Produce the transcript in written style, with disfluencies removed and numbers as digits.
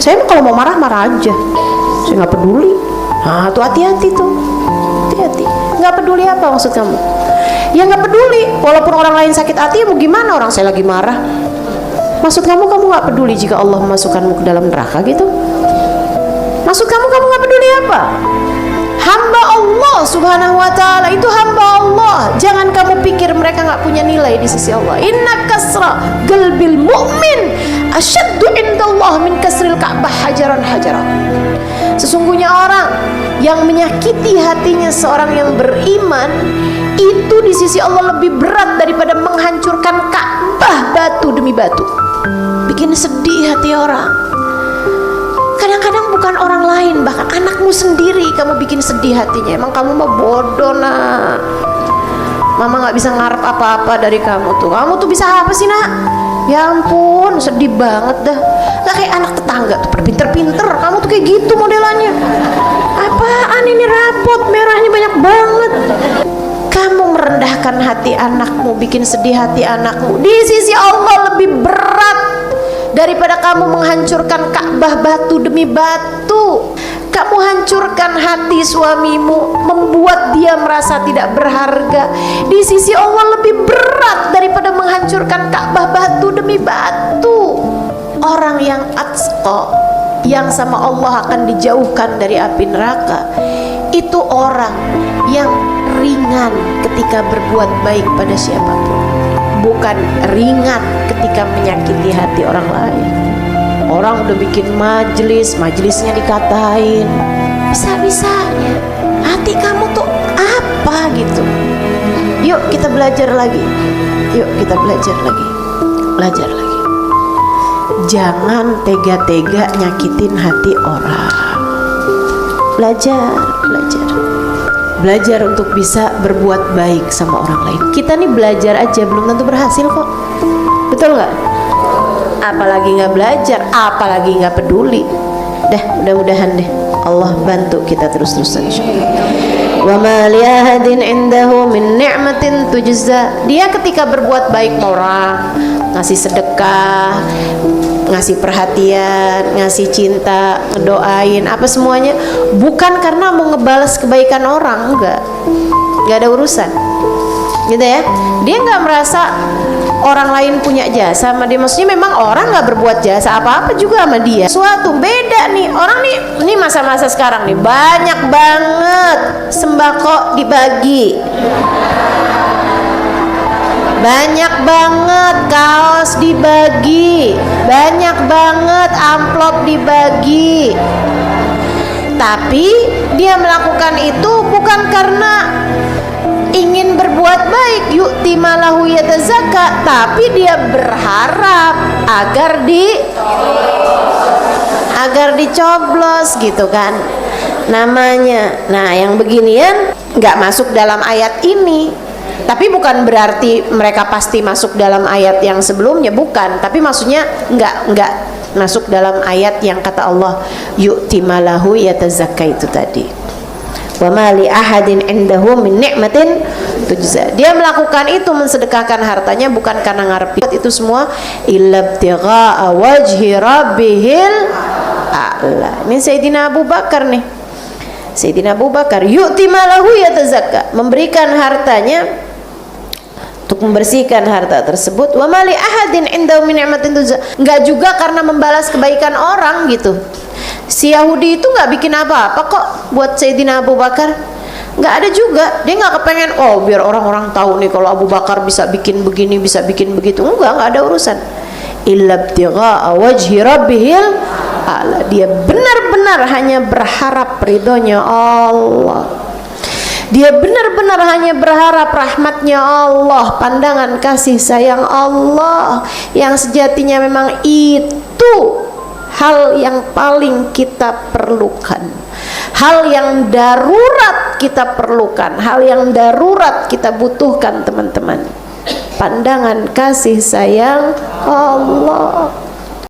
Saya kalau mau marah marah aja, saya nggak peduli. Nah tuh hati-hati tuh, hati-hati. Nggak peduli apa maksud kamu? Ya nggak peduli, walaupun orang lain sakit hati, mau gimana, orang saya lagi marah. Maksud kamu nggak peduli jika Allah memasukkanmu ke dalam neraka gitu? Maksud kamu nggak peduli apa? Hamba Allah subhanahu wa ta'ala itu hamba Allah. Jangan kamu pikir mereka nggak punya nilai di sisi Allah. Inna kasra qalbil mu'min asyaddu indallah min kasril ka'bah hajaran hajaran. Sesungguhnya orang yang menyakiti hatinya seorang yang beriman itu di sisi Allah lebih berat daripada menghancurkan Ka'bah batu demi batu. Bikin sedih hati orang. Kadang-kadang bukan orang lain, bahkan anakmu sendiri kamu bikin sedih hatinya. Emang kamu mah bodoh nak. Mama gak bisa ngarep apa-apa dari kamu tuh. Kamu tuh bisa apa sih nak? Ya ampun, sedih banget dah. Lah kayak anak tetangga tuh pinter-pinter, kamu tuh kayak gitu modelannya. Apaan ini rapot, merahnya banyak banget. Kamu merendahkan hati anakmu, bikin sedih hati anakmu. Di sisi Allah lebih berat daripada kamu menghancurkan Ka'bah batu demi batu. Kamu hancurkan hati suamimu, membuat dia merasa tidak berharga. Di sisi Allah lebih berat daripada menghancurkan Ka'bah batu demi batu. Orang yang atqa, yang sama Allah akan dijauhkan dari api neraka, itu orang yang ringan ketika berbuat baik pada siapapun, bukan ringan ketika menyakiti hati orang lain. Orang udah bikin majelisnya dikatain, bisa-bisanya hati kamu tuh apa gitu. Yuk kita belajar lagi, yuk kita belajar lagi. Jangan tega-tega nyakitin hati orang. Belajar untuk bisa berbuat baik sama orang lain. Kita nih belajar aja belum tentu berhasil kok, betul nggak? Apalagi nggak belajar, apalagi nggak peduli. Mudah-mudahan deh Allah bantu kita terus-terusan. Wa ma li ahadin indahu min ni'matin tujza. Dia ketika berbuat baik orang, ngasih sedekah, ngasih perhatian, ngasih cinta, ngedoain, apa semuanya, bukan karena mau ngebalas kebaikan orang, nggak ada urusan, gitu ya. Dia nggak merasa orang lain punya jasa sama dia. Maksudnya memang orang nggak berbuat jasa apa-apa juga sama dia. Suatu beda nih orang nih, ini masa-masa sekarang nih banyak banget sembako dibagi, banyak banget kaos dibagi, banyak banget amplop dibagi. Tapi dia melakukan itu bukan karena ingin berbuat baik, yu'ti malahu yatazakka, tapi dia berharap agar dicoblos gitu kan namanya. Nah yang beginian nggak masuk dalam ayat ini. Tapi bukan berarti mereka pasti masuk dalam ayat yang sebelumnya, bukan. Tapi maksudnya nggak masuk dalam ayat yang kata Allah yu'ti malahu yatazakka itu tadi. Wa ma li ahadin indahu min ni'matin tujza. Dia melakukan itu, mensedekahkan hartanya bukan karena ngarep itu semua, illa ibtigha'a wajhi rabbihil a'la. Ini Sayyidina Abu Bakar nih. Sayyidina Abu Bakar yu'ti malahu yatazakka, memberikan hartanya untuk membersihkan harta tersebut. Wa ma li ahadin indahu min ni'matin tujza. Enggak juga karena membalas kebaikan orang gitu. Si Yahudi itu nggak bikin apa-apa kok buat Sayyidina Abu Bakar, nggak ada juga. Dia nggak kepengen biar orang-orang tahu nih kalau Abu Bakar bisa bikin begini, bisa bikin begitu. Nggak ada urusan. Illa ibtigha'a wajhi rabbihil a'la. Dia benar-benar hanya berharap ridhonya Allah. Dia benar-benar hanya berharap rahmatnya Allah, pandangan kasih sayang Allah, yang sejatinya memang itu hal yang paling kita perlukan, hal yang darurat kita perlukan, hal yang darurat kita butuhkan teman-teman. Pandangan kasih sayang Allah.